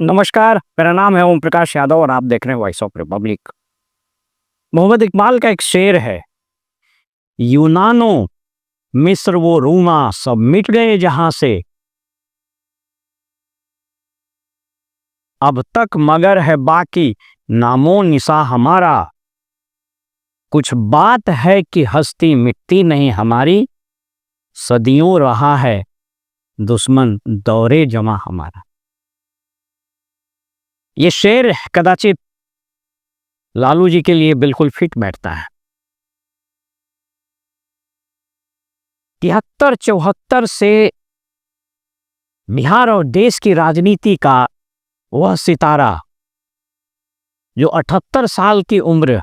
नमस्कार, मेरा नाम है ओम प्रकाश यादव और आप देख रहे हैं voice of Republic. Mohammad Iqbal का एक शेर है, यूनानो मिस्र वो रूमा सब मिट गए जहां से, अब तक मगर है बाकी नामो निशा हमारा, कुछ बात है कि हस्ती मिटती नहीं हमारी, सदियों रहा है दुश्मन दौरे जमा हमारा। ये शेर कदाचित लालू जी के लिए बिल्कुल फिट बैठता है। 73-74 से बिहार और देश की राजनीति का वह सितारा जो 78 साल की उम्र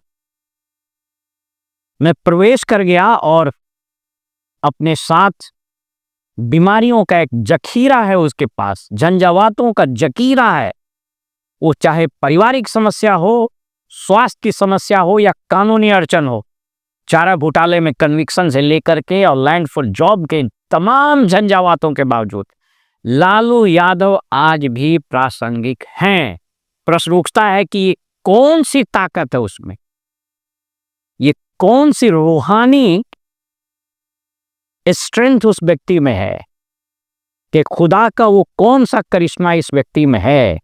में प्रवेश कर गया और अपने साथ बीमारियों का एक जखीरा है, उसके पास झंझावातों का जखीरा है। वो चाहे पारिवारिक समस्या हो, स्वास्थ्य की समस्या हो या कानूनी अड़चन हो, चारा घोटाले में कन्विक्शन से लेकर के और लैंड फॉर जॉब के तमाम झंझावातों के बावजूद लालू यादव आज भी प्रासंगिक हैं। प्रश्न उठता है कि ये कौन सी ताकत है उसमें, ये कौन सी रूहानी स्ट्रेंथ उस व्यक्ति में है, कि खुदा का वो कौन सा करिश्मा इस व्यक्ति में है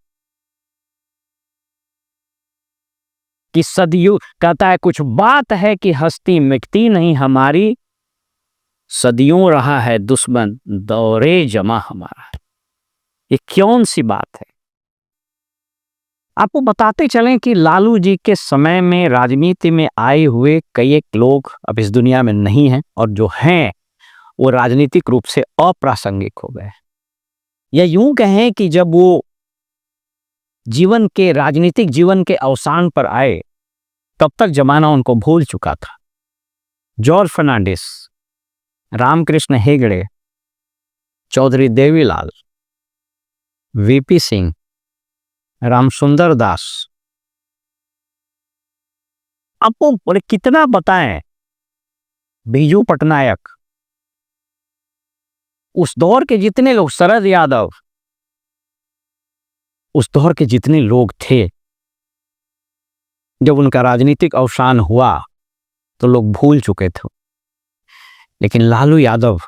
कि सदियों कहता है, कुछ बात है कि हस्ती मिटती नहीं हमारी, सदियों रहा है दुश्मन दौरे जमा हमारा। ये कौन सी बात है? आपको बताते चलें कि लालू जी के समय में राजनीति में आए हुए कई एक लोग अब इस दुनिया में नहीं हैं, और जो हैं वो राजनीतिक रूप से अप्रासंगिक हो गए। या यूं कहें कि जब वो राजनीतिक जीवन के अवसान पर आए, तब तक जमाना उनको भूल चुका था। जॉर्ज फर्नांडिस, रामकृष्ण हेगड़े, चौधरी देवीलाल, वीपी सिंह, रामसुंदर दास, आपको बोले कितना बताएं, बीजू पटनायक, उस दौर के जितने लोग, शरद यादव, उस दौर के जितने लोग थे, जब उनका राजनीतिक अवसान हुआ तो लोग भूल चुके थे। लेकिन लालू यादव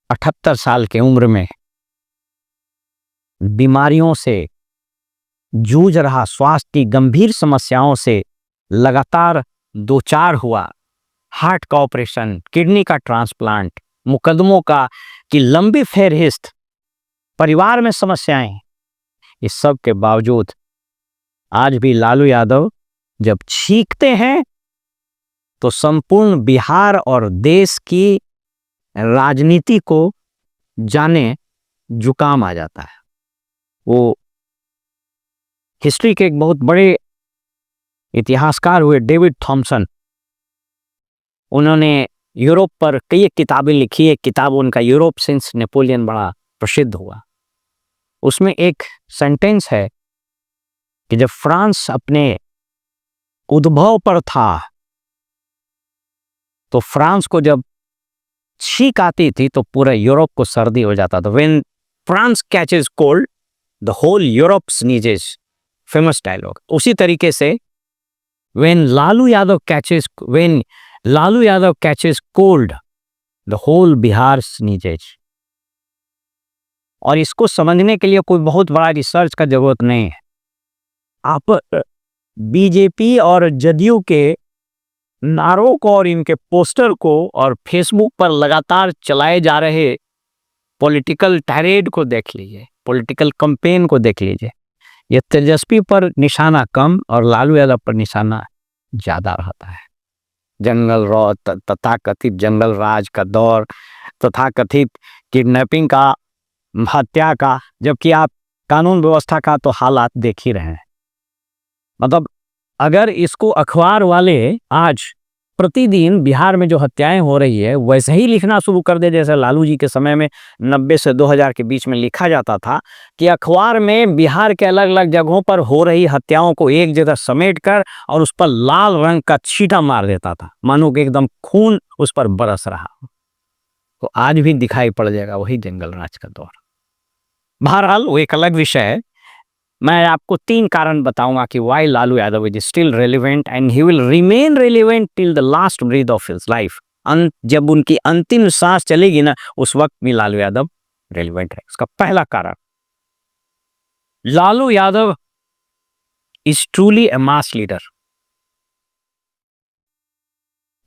78 साल की उम्र में बीमारियों से जूझ रहा, स्वास्थ्य की गंभीर समस्याओं से लगातार दो चार हुआ, हार्ट का ऑपरेशन, किडनी का ट्रांसप्लांट, मुकदमों का की लंबी फेहरिस्त, परिवार में समस्याएं, इस सब के बावजूद आज भी लालू यादव जब छींकते हैं तो संपूर्ण बिहार और देश की राजनीति को जाने जुकाम आ जाता है। वो हिस्ट्री के एक बहुत बड़े इतिहासकार हुए डेविड थॉमसन, उन्होंने यूरोप पर कई किताबें लिखी। एक किताब उनका यूरोप सिंस नेपोलियन बड़ा प्रसिद्ध हुआ। उसमें एक सेंटेंस है कि जब फ्रांस अपने उद्भव पर था, तो फ्रांस को जब छींक आती थी तो पूरा यूरोप को सर्दी हो जाता था। When France catches cold the whole Europe sneezes, famous dialogue. उसी तरीके से when Lalu Yadav catches cold the whole Bihar sneezes. और इसको समझने के लिए कोई बहुत बड़ा रिसर्च का जरूरत नहीं है। आप बीजेपी और जदयू के नारों को और इनके पोस्टर को और फेसबुक पर लगातार चलाए जा रहे पॉलिटिकल टैरेड को देख लीजिए, पॉलिटिकल कैंपेन को देख लीजिए। ये तेजस्वी पर निशाना कम और लालू यादव पर निशाना ज्यादा रहता है। जंगल तथाकथित जंगल राज का दौर, तथाकथित किडनैपिंग का, हत्या का, जबकि आप कानून व्यवस्था का तो हालात देख ही रहे हैं। मतलब अगर इसको अखबार वाले आज प्रतिदिन बिहार में जो हत्याएं हो रही है वैसे ही लिखना शुरू कर दे, जैसे लालू जी के समय में 90 से 2000 के बीच में लिखा जाता था, कि अखबार में बिहार के अलग अलग जगहों पर हो रही हत्याओं को एक जगह समेट कर और उस पर लाल रंग का छींटा मार देता था, मानो कि एकदम खून उस पर बरस रहा हो, तो आज भी दिखाई पड़ जाएगा वही जंगल राज का दौर। बहरहाल वो एक अलग विषय है। मैं आपको 3 कारण बताऊंगा कि why Lalu Yadav is still relevant and he will remain relevant till the last breath of his life. जब उनकी अंतिम सांस चलेगी ना, उस वक्त भी लालू यादव रेलिवेंट है। उसका पहला कारण, Lalu Yadav is truly A mass leader.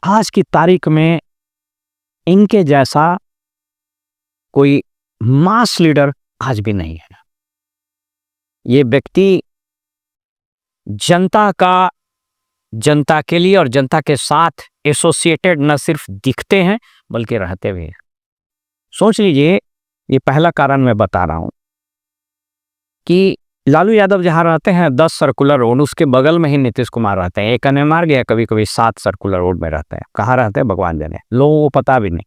आज की तारीख में इनके जैसा कोई मास लीडर आज भी नहीं है। ये व्यक्ति जनता के लिए और जनता के साथ एसोसिएटेड न सिर्फ दिखते हैं बल्कि रहते भी हैं। सोच लीजिए, ये पहला कारण मैं बता रहा हूं कि लालू यादव जहां रहते हैं 10 सर्कुलर रोड, उसके बगल में ही नीतीश कुमार रहते हैं। एक मार गया, कभी कभी 7 सर्कुलर रोड में रहते हैं। कहाँ रहते हैं भगवान जाने, लोगों को पता भी नहीं।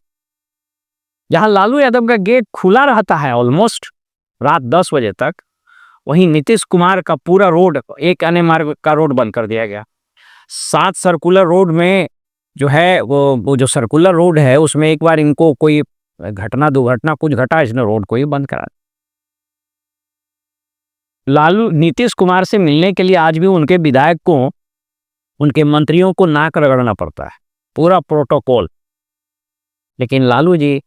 जहां लालू यादव का गेट खुला रहता है ऑलमोस्ट रात 10 बजे तक, वहीं नीतीश कुमार का पूरा रोड, एक मार्ग का रोड बंद कर दिया गया। 7 सर्कुलर रोड में जो है वो जो सर्कुलर रोड है, उसमें एक बार इनको कोई घटना दुर्घटना कुछ घटा, इसने रोड को ही बंद करा। लालू नीतीश कुमार से मिलने के लिए आज भी उनके विधायक को, उनके मंत्रियों को नाक रगड़ना पड़ता है, पूरा प्रोटोकॉल। लेकिन लालू जी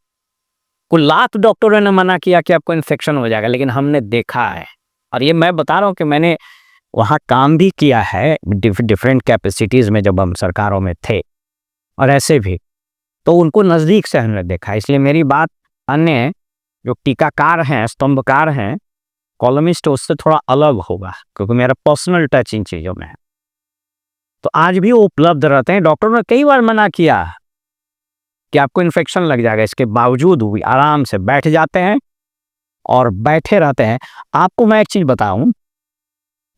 को लाख डॉक्टरों ने मना किया कि आपको इन्फेक्शन हो जाएगा, लेकिन हमने देखा है, और ये मैं बता रहा हूँ कि मैंने वहाँ काम भी किया है डिफरेंट कैपेसिटीज़ में जब हम सरकारों में थे, और ऐसे भी तो उनको नज़दीक से हमने देखा। इसलिए मेरी बात अन्य जो टीकाकार हैं, स्तंभकार हैं, कॉलमिस्ट, उससे थोड़ा अलग होगा, क्योंकि मेरा पर्सनल टच इन चीज़ों में है। तो आज भी वो उपलब्ध रहते हैं। डॉक्टर ने कई बार मना किया कि आपको इन्फेक्शन लग जाएगा, इसके बावजूद भी आराम से बैठ जाते हैं और बैठे रहते हैं। आपको मैं एक चीज़ बताऊं,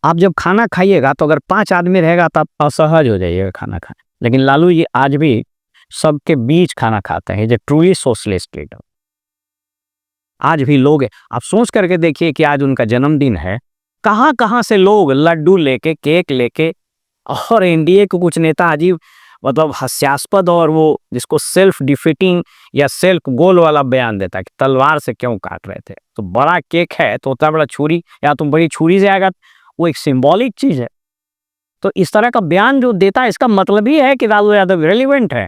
आप जब खाना खाइएगा तो अगर 5 आदमी रहेगा तो आप असहज हो जाइएगा खाना खाने, लेकिन लालू जी आज भी सबके बीच खाना खाते हैं। जो ट्रूली सोशलिस्ट लीडर आज भी लोग, आप सोच करके देखिए कि आज उनका जन्मदिन है, कहाँ कहाँ से लोग लड्डू लेके, केक लेके, और एनडीए को कुछ नेता अजीब मतलब हास्यास्पद और वो जिसको सेल्फ डिफीटिंग या सेल्फ गोल वाला बयान देता है कि तलवार से क्यों काट रहे थे, तो बड़ा केक है तो उतना बड़ा छुरी, या तुम बड़ी छुरी से आएगा, वो एक सिंबॉलिक चीज है। तो इस तरह का बयान जो देता है, इसका मतलब ही है कि लालू यादव रिलेवेंट है।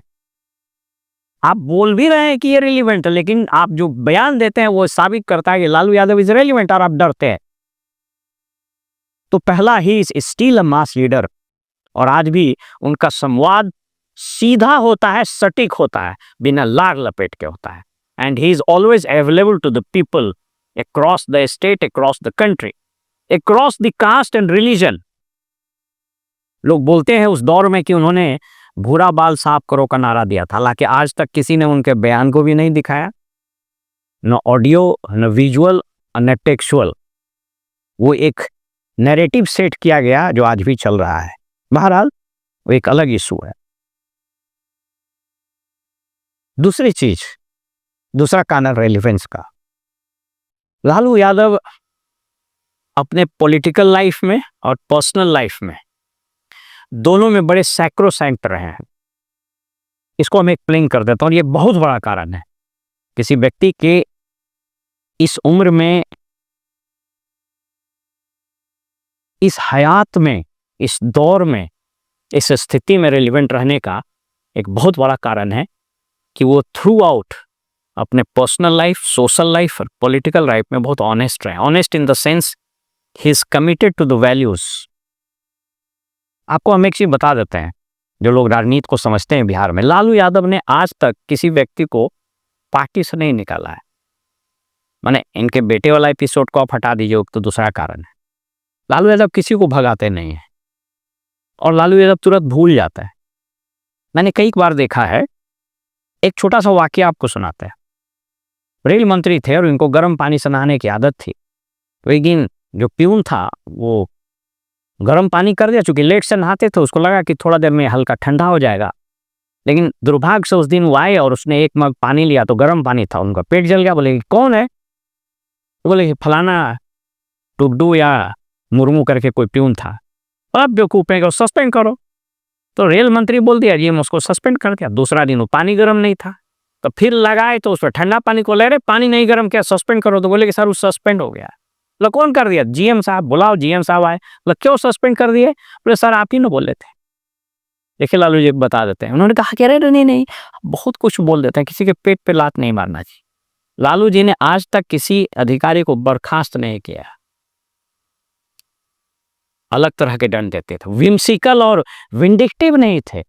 आप बोल भी रहे हैं कि ये रिलेवेंट है, लेकिन आप जो बयान देते हैं वो साबित करता है कि लालू यादव इज रिलेवेंट, और आप डरते हैं। तो पहला, he is still a mass leader, और आज भी उनका संवाद सीधा होता है, सटीक होता है, बिना लार लपेट के होता है। And he is always available to the people across the state, across the country, across the caste and religion. लोग बोलते हैं उस दौर में कि उन्होंने भूरा बाल साफ करो का नारा दिया था, हालांकि आज तक किसी ने उनके बयान को भी नहीं दिखाया, न ऑडियो, न विजुअल, न टेक्सुअल। वो एक नैरेटिव सेट किया गया जो आज भी चल रहा है। बहरहाल वो एक अलग इशू है। दूसरी चीज, दूसरा कारण रेलिवेंस का, लालू यादव अपने पॉलिटिकल लाइफ में और पर्सनल लाइफ में दोनों में बड़े सैक्रोसैंक्ट रहे हैं। इसको हम एक्सप्लेन कर देता हूं। ये बहुत बड़ा कारण है किसी व्यक्ति के इस उम्र में, इस हयात में, इस दौर में, इस स्थिति में रेलिवेंट रहने का एक बहुत बड़ा कारण है कि वो थ्रू आउट अपने पर्सनल लाइफ, सोशल लाइफ और पॉलिटिकल लाइफ में बहुत ऑनेस्ट रहे। Honest in the sense he is committed to the values. आपको हम एक चीज बता देते हैं, जो लोग राजनीति को समझते हैं बिहार में, लालू यादव ने आज तक किसी व्यक्ति को पार्टी से नहीं निकाला है। माने इनके बेटे वाला एपिसोड को आप हटा दीजिए तो दूसरा कारण है, लालू यादव किसी को भगाते नहीं है, और लालू यादव तुरंत भूल जाता है। मैंने कई बार देखा है। एक छोटा सा वाकया आपको सुनाते हैं। रेल मंत्री थे और इनको गर्म पानी से नहाने की आदत थी। तो एक दिन जो प्यून था वो गर्म पानी कर दिया, चूंकि लेट से नहाते थे, उसको लगा कि थोड़ा देर में हल्का ठंडा हो जाएगा। लेकिन दुर्भाग्य से उस दिन वो आए और उसने एक मग पानी लिया तो गर्म पानी था। उनका पेट जल गया। बोले कौन है? तो बोले फलाना टुगडू या मुर्मू करके कोई प्यून था। अब बेवकूफ है, सस्पेंड करो। तो रेल मंत्री बोल दिया, ये मैं उसको सस्पेंड कर दिया। दूसरा दिन वो पानी गर्म नहीं था, तो फिर लगाए तो उस पर ठंडा पानी को ले रहे, पानी नहीं गर्म किया, सस्पेंड करो। तो बोले कि सर वो सस्पेंड हो गया। बोला कौन कर दिया? जीएम साहब, बुलाओ। जीएम साहब आए, बोला क्यों सस्पेंड कर दिए? बोले सर आप ही ना बोले थे। देखिए लालू जी बता देते हैं, उन्होंने कहा कह रहे नहीं नहीं, बहुत कुछ बोल देते हैं, किसी के पेट पे लात नहीं मारना चाहिए। लालू जी ने आज तक किसी अधिकारी को बर्खास्त नहीं किया, अलग तरह के दंड देते थे, विम्सिकल और विंडिक्टिव नहीं थे।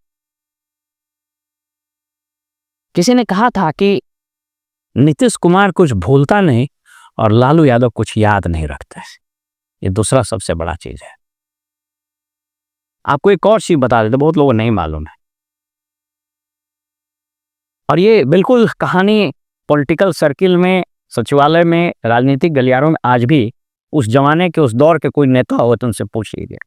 किसी ने कहा था कि नीतीश कुमार कुछ भूलता नहीं और लालू यादव कुछ याद नहीं रखता। ये दूसरा सबसे बड़ा चीज है। आपको एक और चीज बता देते, बहुत लोगों को नहीं मालूम है, और ये बिल्कुल कहानी पॉलिटिकल सर्किल में, सचिवालय में, राजनीतिक गलियारों में आज भी उस जमाने के, उस दौर के कोई नेता हो तो उनसे पूछ लीजिए।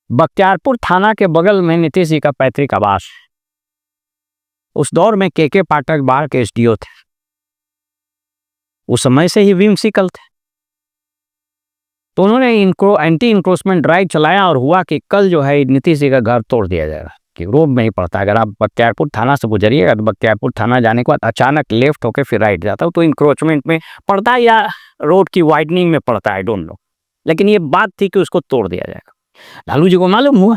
बख्तियारपुर थाना के बगल में नीतीश जी का पैतृक आवास। उस दौर में के पाठक बाढ़ के एसडीओ थे, उस समय से ही विम्सिकल थे। तो उन्होंने इनको एंटी इंक्रोचमेंट ड्राइव चलाया और हुआ कि कल जो है नीतीश जी का घर तोड़ दिया जाएगा, कि रोड में ही पड़ता है। अगर आप बख्तियारपुर थाना से गुजरिएगा तो बख्तियारपुर थाना जाने के बाद अचानक लेफ्ट होकर फिर राइट जाता है, तो इंक्रोचमेंट में पड़ता है या रोड की वाइडनिंग में पड़ता है, आई डोंट नो, लेकिन ये बात थी कि उसको तोड़ दिया जाएगा। लालू जी को मालूम हुआ,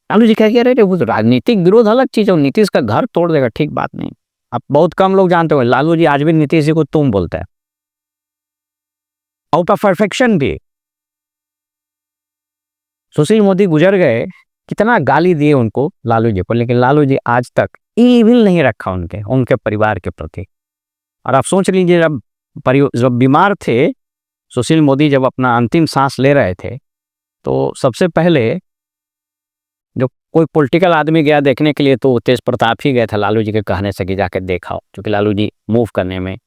लालू जी क्या कह रहे थे, वो राजनीतिक विरोध अलग चीज है, नीतीश का घर तोड़ देगा, ठीक बात नहीं। अब बहुत कम लोग जानते हो लालू जी आज भी नीतीश जी को तुम बोलता है, आउट ऑफ परफेक्शन भी। सुशील मोदी गुजर गए, कितना गाली दिए उनको, लालू जी को, लेकिन लालू जी आज तक ईविल नहीं रखा उनके परिवार के प्रति। और आप सोच लीजिए, जब बीमार थे सुशील मोदी, जब अपना अंतिम सांस ले रहे थे, तो सबसे पहले जो कोई पॉलिटिकल आदमी गया देखने के लिए तो तेज प्रताप ही गए थे लालू जी के कहने से कि जाके देखा, क्योंकि लालू जी मूव करने में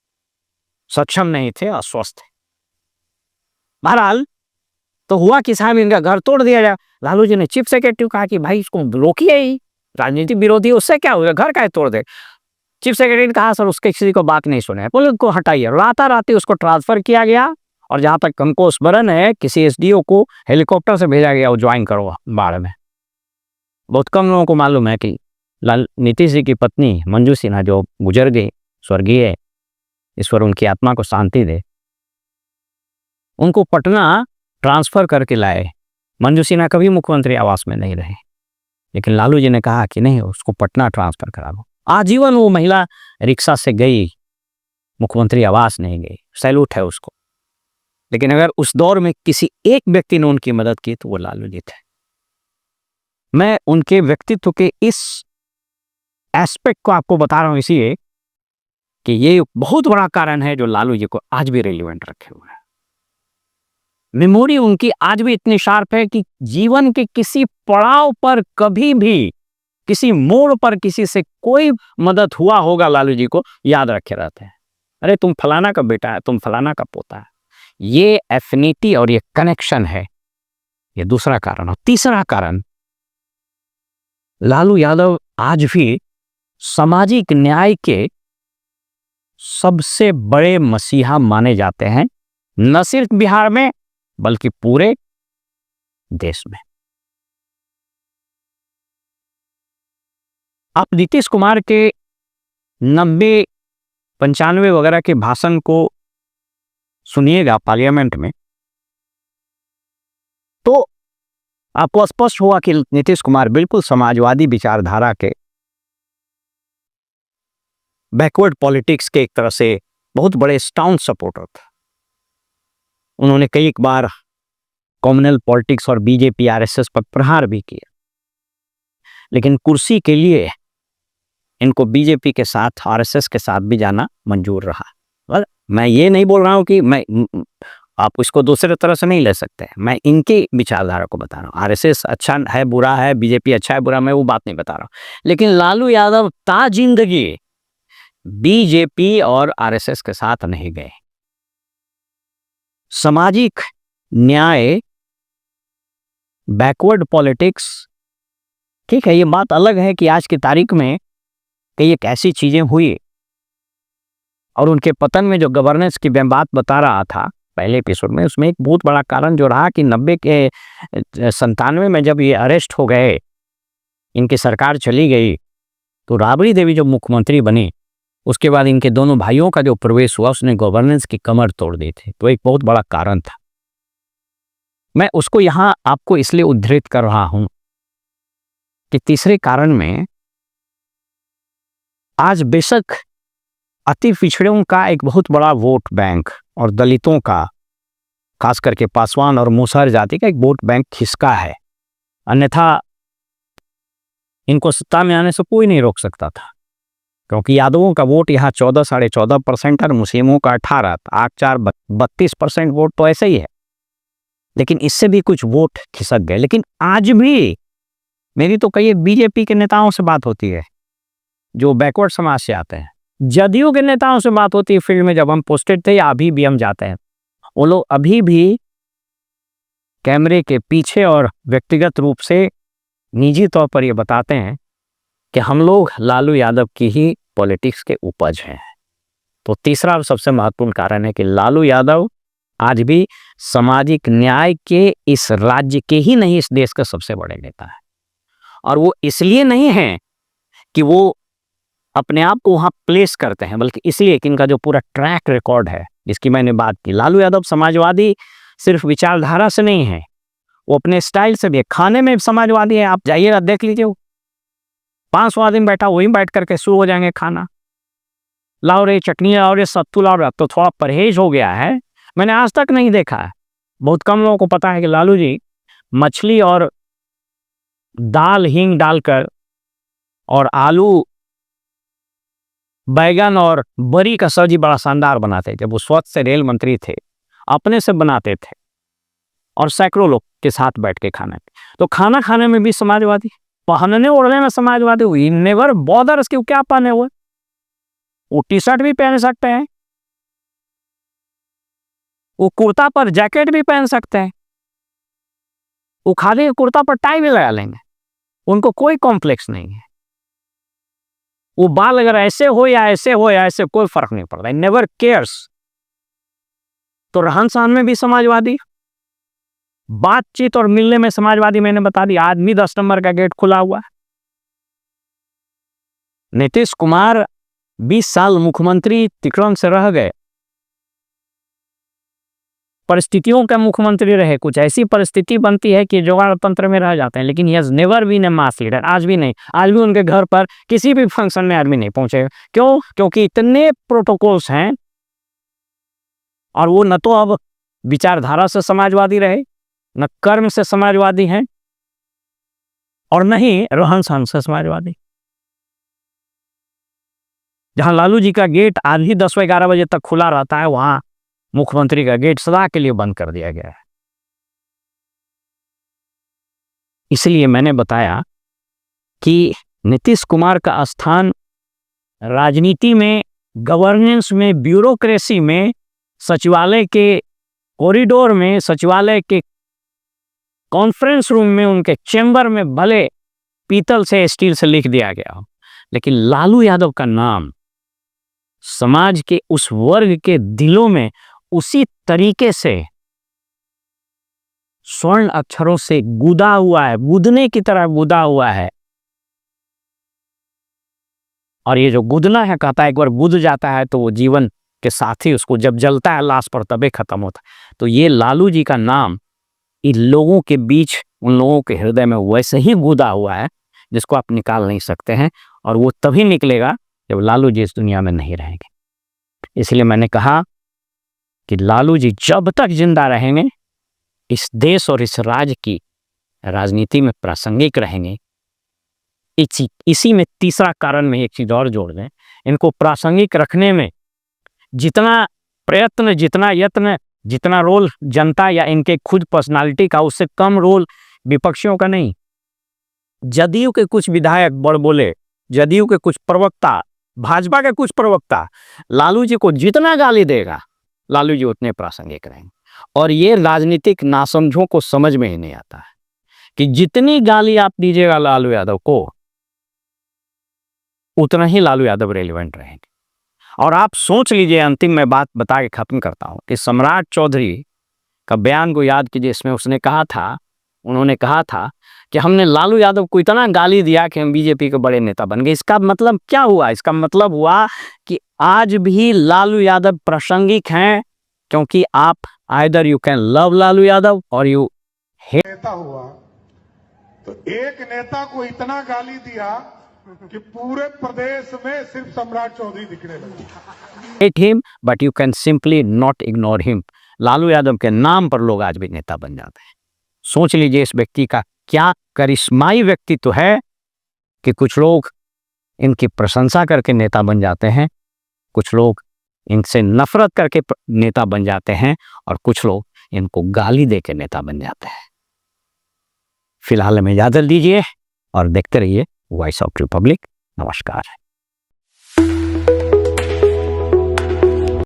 सक्षम नहीं थे, अस्वस्थ थे। बहरहाल तो हुआ कि साहब इनका घर तोड़ दिया जाए। लालू जी ने चीफ सेक्रेटरी को कहा कि भाई इसको रोकिए ही, राजनीतिक विरोधी, उससे क्या होगा, घर का तोड़ दे। चीफ सेक्रेटरी ने कहा सर उसके किसी को बात नहीं सुने, बोले उनको हटाइए। राताराती उसको ट्रांसफर किया गया, और जहां तक हमको स्मरण है किसी एसडीओ को हेलीकॉप्टर से भेजा गया, वो ज्वाइन करो बाढ़ में। बहुत कम लोगों को मालूम है कि नीतीश जी की पत्नी मंजू सिन्हा जो गुजर गई, स्वर्गीय, ईश्वर उनकी आत्मा को शांति दे, उनको पटना ट्रांसफर करके लाए। मंजू सिन्हा कभी मुख्यमंत्री आवास में नहीं रहे, लेकिन लालू जी ने कहा कि नहीं, उसको पटना ट्रांसफर करा दो। आजीवन वो महिला रिक्शा से गई, मुख्यमंत्री आवास नहीं गई, सैल्यूट है उसको। लेकिन अगर उस दौर में किसी एक व्यक्ति ने उनकी मदद की तो वो लालू जी थे। मैं उनके व्यक्तित्व के इस एस्पेक्ट को आपको बता रहा हूं इसलिए कि ये बहुत बड़ा कारण है जो लालू जी को आज भी रेलिवेंट रखे हुए हैं। मेमोरी उनकी आज भी इतनी शार्प है कि जीवन के किसी पड़ाव पर, कभी भी किसी मोड़ पर किसी से कोई मदद हुआ होगा, लालू जी को याद रखे रहते हैं। अरे तुम फलाना का बेटा है, तुम फलाना का पोता है। ये एफिनिटी और ये कनेक्शन है, ये दूसरा कारण। और तीसरा कारण, लालू यादव आज भी सामाजिक न्याय के सबसे बड़े मसीहा माने जाते हैं, न सिर्फ बिहार में बल्कि पूरे देश में। आप नीतीश कुमार के 90-95 वगैरह के भाषण को सुनिएगा पार्लियामेंट में, तो आपको स्पष्ट हुआ कि नीतीश कुमार बिल्कुल समाजवादी विचारधारा के, बैकवर्ड पॉलिटिक्स के एक तरह से बहुत बड़े स्टाउन सपोर्टर थे। उन्होंने कई बार कम्युनल पॉलिटिक्स और बीजेपी आरएसएस पर प्रहार भी किया, लेकिन कुर्सी के लिए इनको बीजेपी के साथ, आरएसएस के साथ भी जाना मंजूर रहा। मैं ये नहीं बोल रहा हूं कि आप इसको दूसरे तरह से नहीं ले सकते, मैं इनकी विचारधारा को बता रहा हूं। आरएसएस अच्छा है बुरा है, बीजेपी अच्छा है बुरा, मैं वो बात नहीं बता रहा हूं। लेकिन लालू यादव ताजिंदगी बीजेपी और आरएसएस के साथ नहीं गए। सामाजिक न्याय, बैकवर्ड पॉलिटिक्स, ठीक है, ये बात अलग है कि आज की तारीख में कई एक ऐसी चीजें हुई, और उनके पतन में जो गवर्नेंस की मैं बात बता रहा था पहले एपिसोड में, उसमें एक बहुत बड़ा कारण जो रहा कि 97 में जब ये अरेस्ट हो गए, इनकी सरकार चली गई, तो राबड़ी देवी जो मुख्यमंत्री बनी, उसके बाद इनके दोनों भाइयों का जो प्रवेश हुआ उसने गवर्नेंस की कमर तोड़ दी थी, तो एक बहुत बड़ा कारण था। मैं उसको यहां आपको इसलिए उद्धृत कर रहा हूं कि तीसरे कारण में आज बेशक अति पिछड़ों का एक बहुत बड़ा वोट बैंक और दलितों का, खास करके पासवान और मूसर जाति का एक वोट बैंक खिसका है, अन्यथा इनको सत्ता में आने से कोई नहीं रोक सकता था, क्योंकि यादवों का वोट यहाँ 14-14.5% और मुस्लिमों का 18, 8-4-32% वोट तो ऐसे ही है। लेकिन इससे भी कुछ वोट खिसक गए। लेकिन आज भी मेरी तो कई बीजेपी के नेताओं से बात होती है जो बैकवर्ड समाज से आते हैं, जदयू के नेताओं से बात होती है फील्ड में, जब हम पोस्टेड थे या अभी भी हम जाते हैं, वो लोग अभी भी कैमरे के पीछे और व्यक्तिगत रूप से निजी तौर पर ये बताते हैं कि हम लोग लालू यादव की ही पॉलिटिक्स के उपज हैं। तो तीसरा और सबसे महत्वपूर्ण कारण है कि लालू यादव आज भी सामाजिक न्याय के इस राज्य के ही नहीं, इस देश का सबसे बड़े नेता है। और वो इसलिए नहीं है कि वो अपने आप को वहां प्लेस करते हैं, बल्कि इसलिए कि इनका जो पूरा ट्रैक रिकॉर्ड है जिसकी मैंने बात की। लालू यादव समाजवादी सिर्फ विचारधारा से नहीं है, वो अपने स्टाइल से भी, खाने में समाजवादी है। आप जाइएगा देख लीजिए, 500 आदमी बैठा, वहीं बैठ करके शुरू हो जाएंगे खाना, लाओ रे चटनी, लाओ रे सत्तू, लाओ रे। तो थोड़ा परहेज हो गया है, मैंने आज तक नहीं देखा है। बहुत कम लोगों को पता है कि लालू जी मछली और दाल हींग डालकर और आलू बैगन और बरी का सब्जी बड़ा शानदार बनाते थे। जब वो स्वच्छ से रेल मंत्री थे, अपने से बनाते थे और सैकड़ों लोग के साथ बैठ के खाना। तो खाना खाने में भी समाजवादी, पहनने ओढ़ने में समाजवादी हुई, नेवर बॉदर्स कि क्या पहने हुए, वो टी शर्ट भी पहन सकते हैं, वो कुर्ता पर जैकेट भी पहन सकते हैं, वो खाली कुर्ता पर टाई भी लगा लेंगे, उनको कोई कॉम्प्लेक्स नहीं है। वो बाल अगर ऐसे हो या ऐसे हो या ऐसे, कोई फर्क नहीं पड़ता, नेवर केयर्स। तो रहन सहन में भी समाजवादी, बातचीत और मिलने में समाजवादी। मैंने बता दी, आदमी 10 नंबर का गेट खुला हुआ है। नीतीश कुमार 20 साल मुख्यमंत्री तिक्रम से रह गए, परिस्थितियों के मुख्यमंत्री रहे। कुछ ऐसी परिस्थिति बनती है कि जुगाड़ तंत्र में रह जाते हैं, लेकिन yes never been a mass leader. आज भी नहीं, आज भी उनके घर पर किसी भी फंक्शन में आदमी नहीं पहुंचेगा। क्यों? क्योंकि इतने प्रोटोकॉल्स हैं, और वो न तो अब विचारधारा से समाजवादी रहे, न कर्म से समाजवादी हैं, और न ही रहन सहन से समाजवादी। जहां लालू जी का गेट आज ही 10-11 बजे तक खुला रहता है, वहां मुख्यमंत्री का गेट सदा के लिए बंद कर दिया गया है। इसलिए मैंने बताया कि नीतीश कुमार का स्थान राजनीति में, गवर्नेंस में, ब्यूरोक्रेसी में, सचिवालय के कॉरिडोर में, सचिवालय के कॉन्फ्रेंस रूम में, उनके चैम्बर में भले पीतल से स्टील से लिख दिया गया हो, लेकिन लालू यादव का नाम समाज के उस वर्ग के दिलों में उसी तरीके से स्वर्ण अक्षरों से गुदा हुआ है, गुदने की तरह गुदा हुआ है। और ये जो गुदना है, कहता है एक बार गुद जाता है तो वो जीवन के साथ ही उसको जब जलता है लाश पर तबे खत्म होता है। तो ये लालू जी का नाम इन लोगों के बीच, उन लोगों के हृदय में वैसे ही गुदा हुआ है जिसको आप निकाल नहीं सकते हैं, और वो तभी निकलेगा जब लालू जी इस दुनिया में नहीं रहेंगे। इसलिए मैंने कहा कि लालू जी जब तक जिंदा रहेंगे, इस देश और इस राज्य की राजनीति में प्रासंगिक रहेंगे। इसी में तीसरा कारण में एक चीज और जोड़ दें, इनको प्रासंगिक रखने में जितना प्रयत्न, जितना यत्न, जितना रोल जनता या इनके खुद पर्सनालिटी का, उससे कम रोल विपक्षियों का नहीं। जदयू के कुछ विधायक बड़ बोले, जदयू के कुछ प्रवक्ता, भाजपा के कुछ प्रवक्ता लालू जी को जितना गाली देगा, लालू जी उतने प्रासंगिक रहेंगे। और ये राजनीतिक नासमझों को समझ में ही नहीं आता है कि जितनी गाली आप दीजिएगा लालू यादव को, उतना ही लालू यादव रेलिवेंट रहेंगे। और आप सोच लीजिए, अंतिम में बात बता के खत्म करता हूं कि सम्राट चौधरी का बयान को याद कीजिए। इसमें उसने कहा था, उन्होंने कहा था कि हमने लालू यादव को इतना गाली दिया कि हम बीजेपी के बड़े नेता बन गए। इसका मतलब क्या हुआ? इसका मतलब हुआ कि आज भी लालू यादव प्रासंगिक हैं, क्योंकि आप either you can love Lalu Yadav और यू नेता हुआ तो एक नेता को इतना गाली दिया कि पूरे प्रदेश में सिर्फ सम्राट चौधरी दिखने लगे। hate him, but you can simply not ignore him। Lalu Yadav के नाम पर लोग आज भी नेता बन जाते हैं। सोच लीजिए इस व्यक्ति का क्या करिश्माई व्यक्तित्व है कि कुछ लोग इनकी प्रशंसा करके नेता बन जाते हैं, कुछ लोग इनसे नफरत करके नेता बन जाते हैं, और कुछ लोग इनको गाली दे के नेता बन जाते हैं। फिलहाल हमें इजाजत दीजिए और देखते रहिए वॉइस ऑफ रिपब्लिक। नमस्कार।